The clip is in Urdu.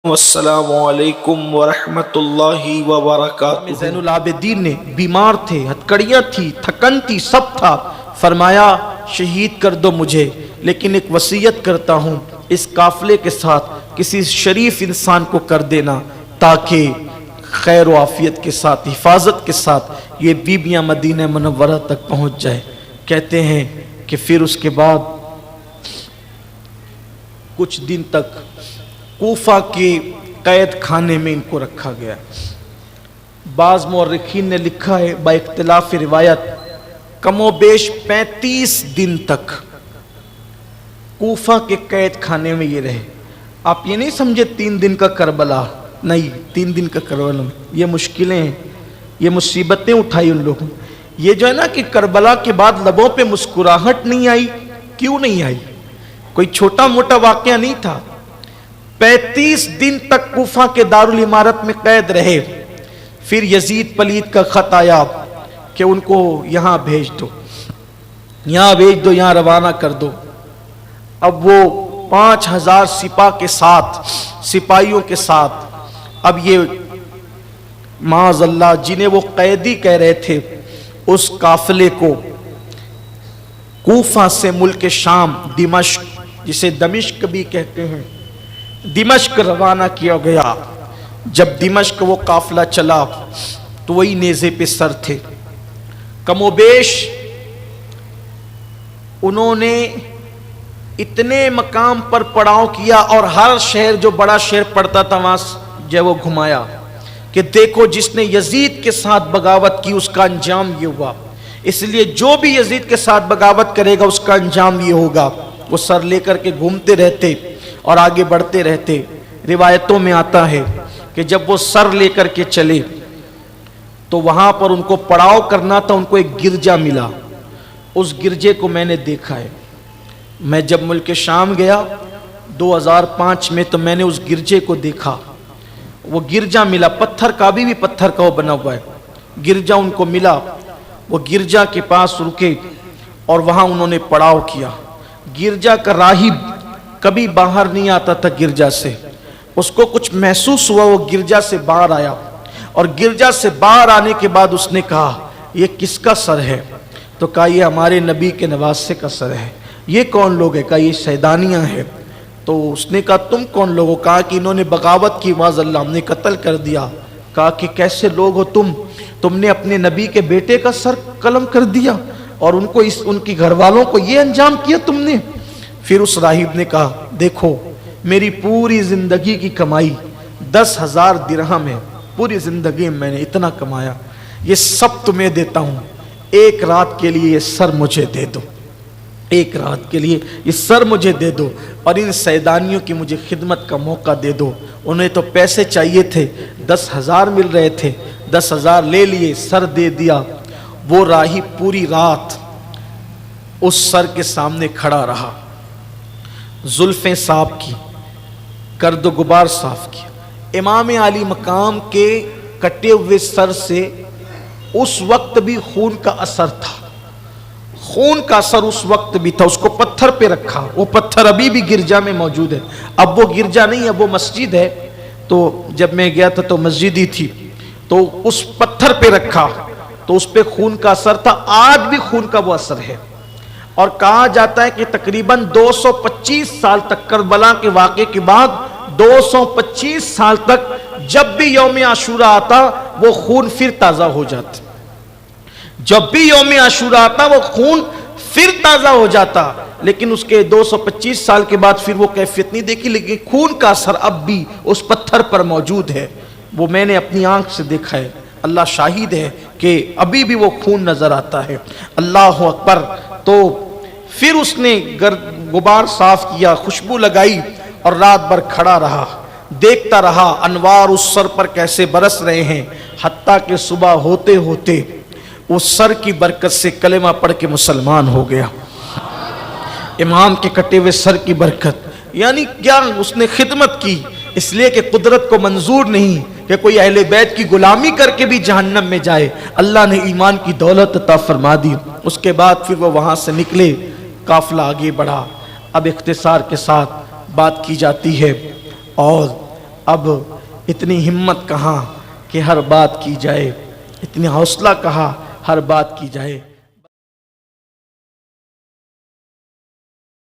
السلام علیکم ورحمۃ اللہ وبرکاتہ۔ زین العابدین نے بیمار تھے، ہتکڑیاں تھی، تھکن تھی، سب تھا۔ فرمایا شہید کر دو مجھے، لیکن ایک وصیت کرتا ہوں اس قافلے کے ساتھ کسی شریف انسان کو کر دینا، تاکہ خیر و عافیت کے ساتھ، حفاظت کے ساتھ یہ بیبیاں مدینہ منورہ تک پہنچ جائے۔ کہتے ہیں کہ پھر اس کے بعد کچھ دن تک کوفہ کے قید خانے میں ان کو رکھا گیا۔ بعض مورخین نے لکھا ہے با اختلاف روایت کم و بیش 35 دن تک کوفہ کے قید خانے میں یہ رہے۔ آپ یہ نہیں سمجھے 3 دن کا کربلا، نہیں، 3 دن کا کربلا، یہ مشکلیں ہیں، یہ مصیبتیں اٹھائی ان لوگوں۔ یہ جو ہے نا کہ کربلا کے بعد لبوں پہ مسکراہٹ نہیں آئی، کیوں نہیں آئی؟ کوئی چھوٹا موٹا واقعہ نہیں تھا۔ 35 دن تک کوفہ کے دارالعمارت میں قید رہے۔ پھر یزید پلید کا خط آیا کہ ان کو یہاں بھیج دو، یہاں بھیج دو، یہاں روانہ کر دو۔ اب وہ 5000 سپاہ کے ساتھ، سپاہیوں کے ساتھ، اب یہ معاذ اللہ جنہیں وہ قیدی کہہ رہے تھے، اس قافلے کو کوفہ سے ملک شام، دمشق، جسے دمشق بھی کہتے ہیں، دمشق روانہ کیا گیا۔ جب دمشق وہ قافلہ چلا تو وہی نیزے پہ سر تھے۔ کم و بیش انہوں نے اتنے مقام پر پڑاؤ کیا اور ہر شہر جو بڑا شہر پڑتا تھا وہاں جو وہ گھمایا کہ دیکھو جس نے یزید کے ساتھ بغاوت کی اس کا انجام یہ ہوا، اس لیے جو بھی یزید کے ساتھ بغاوت کرے گا اس کا انجام یہ ہوگا۔ وہ سر لے کر کے گھومتے رہتے اور آگے بڑھتے رہتے۔ روایتوں میں آتا ہے کہ جب وہ سر لے کر کے چلے تو وہاں پر ان کو پڑاؤ کرنا تھا، ان کو ایک گرجا ملا۔ اس گرجے کو میں نے دیکھا ہے، میں جب ملک شام گیا 2005 میں تو میں نے اس گرجے کو دیکھا۔ وہ گرجا ملا، پتھر کا، بھی پتھر کا وہ بنا ہوا ہے، گرجا ان کو ملا۔ وہ گرجا کے پاس رکے اور وہاں انہوں نے پڑاؤ کیا۔ گرجا کا راہب کبھی باہر نہیں آتا تھا گرجا سے، اس کو کچھ محسوس ہوا، وہ گرجا سے باہر آیا، اور گرجا سے باہر آنے کے بعد اس نے کہا یہ کس کا سر ہے؟ تو کہا یہ ہمارے نبی کے نواسے کا سر ہے۔ یہ کون لوگ ہیں؟ کہا یہ سیدانیاں ہیں۔ تو اس نے کہا تم کون لوگ ہو؟ کہا کہ انہوں نے بغاوت کی، معاذ اللہ ہم نے قتل کر دیا۔ کہا کہ کیسے لوگ ہو تم نے اپنے نبی کے بیٹے کا سر قلم کر دیا اور ان کو ان کی گھر والوں کو یہ انجام کیا تم نے؟ پھر اس راہب نے کہا دیکھو میری پوری زندگی کی کمائی 10,000 درہم ہے، پوری زندگی میں نے اتنا کمایا، یہ سب تمہیں دیتا ہوں، ایک رات کے لیے یہ سر مجھے دے دو، ایک رات کے لیے یہ سر مجھے دے دو، اور ان سیدانیوں کی مجھے خدمت کا موقع دے دو۔ انہیں تو پیسے چاہیے تھے، 10,000 مل رہے تھے، 10,000 لے لیے، سر دے دیا۔ وہ راہب پوری رات اس سر کے سامنے کھڑا رہا، زلفیں صاف کی، گرد و غبار صاف کیا۔ امام عالی مقام کے کٹے ہوئے سر سے اس وقت بھی خون کا اثر تھا، خون کا اثر اس وقت بھی تھا۔ اس کو پتھر پہ رکھا، وہ پتھر ابھی بھی گرجا میں موجود ہے۔ اب وہ گرجا نہیں، اب وہ مسجد ہے۔ تو جب میں گیا تھا تو مسجد ہی تھی، تو اس پتھر پہ رکھا تو اس پہ خون کا اثر تھا، آج بھی خون کا وہ اثر ہے۔ اور کہا جاتا ہے کہ تقریباً 225 سال تک، کربلا کے واقعے کے بعد 225 سال تک جب بھی یوم عاشورہ آتا وہ خون پھر تازہ ہو جاتا، جب بھی یوم عاشورہ آتا وہ خون پھر تازہ ہو جاتا۔ لیکن اس کے 225 سال کے بعد پھر وہ کیفیت نہیں دیکھی، لیکن خون کا اثر اب بھی اس پتھر پر موجود ہے۔ وہ میں نے اپنی آنکھ سے دیکھا ہے، اللہ شاہد ہے کہ ابھی بھی وہ خون نظر آتا ہے۔ اللہ اکبر۔ تو پھر اس نے غبار صاف کیا، خوشبو لگائی اور رات بھر کھڑا رہا، دیکھتا رہا انوار اس سر پر کیسے برس رہے ہیں، حتیٰ کہ صبح ہوتے ہوتے اس سر کی برکت سے کلمہ پڑھ کے مسلمان ہو گیا۔ امام کے کٹے ہوئے سر کی برکت، یعنی کیا اس نے خدمت کی، اس لیے کہ قدرت کو منظور نہیں کہ کوئی اہل بیت کی غلامی کر کے بھی جہنم میں جائے۔ اللہ نے ایمان کی دولت عطا فرما دی۔ اس کے بعد پھر وہ وہاں سے نکلے، قافلہ آگے بڑھا۔ اب اختصار کے ساتھ بات کی جاتی ہے اور اب اتنی ہمت کہاں کہ ہر بات کی جائے، اتنی حوصلہ کہا ہر بات کی جائے۔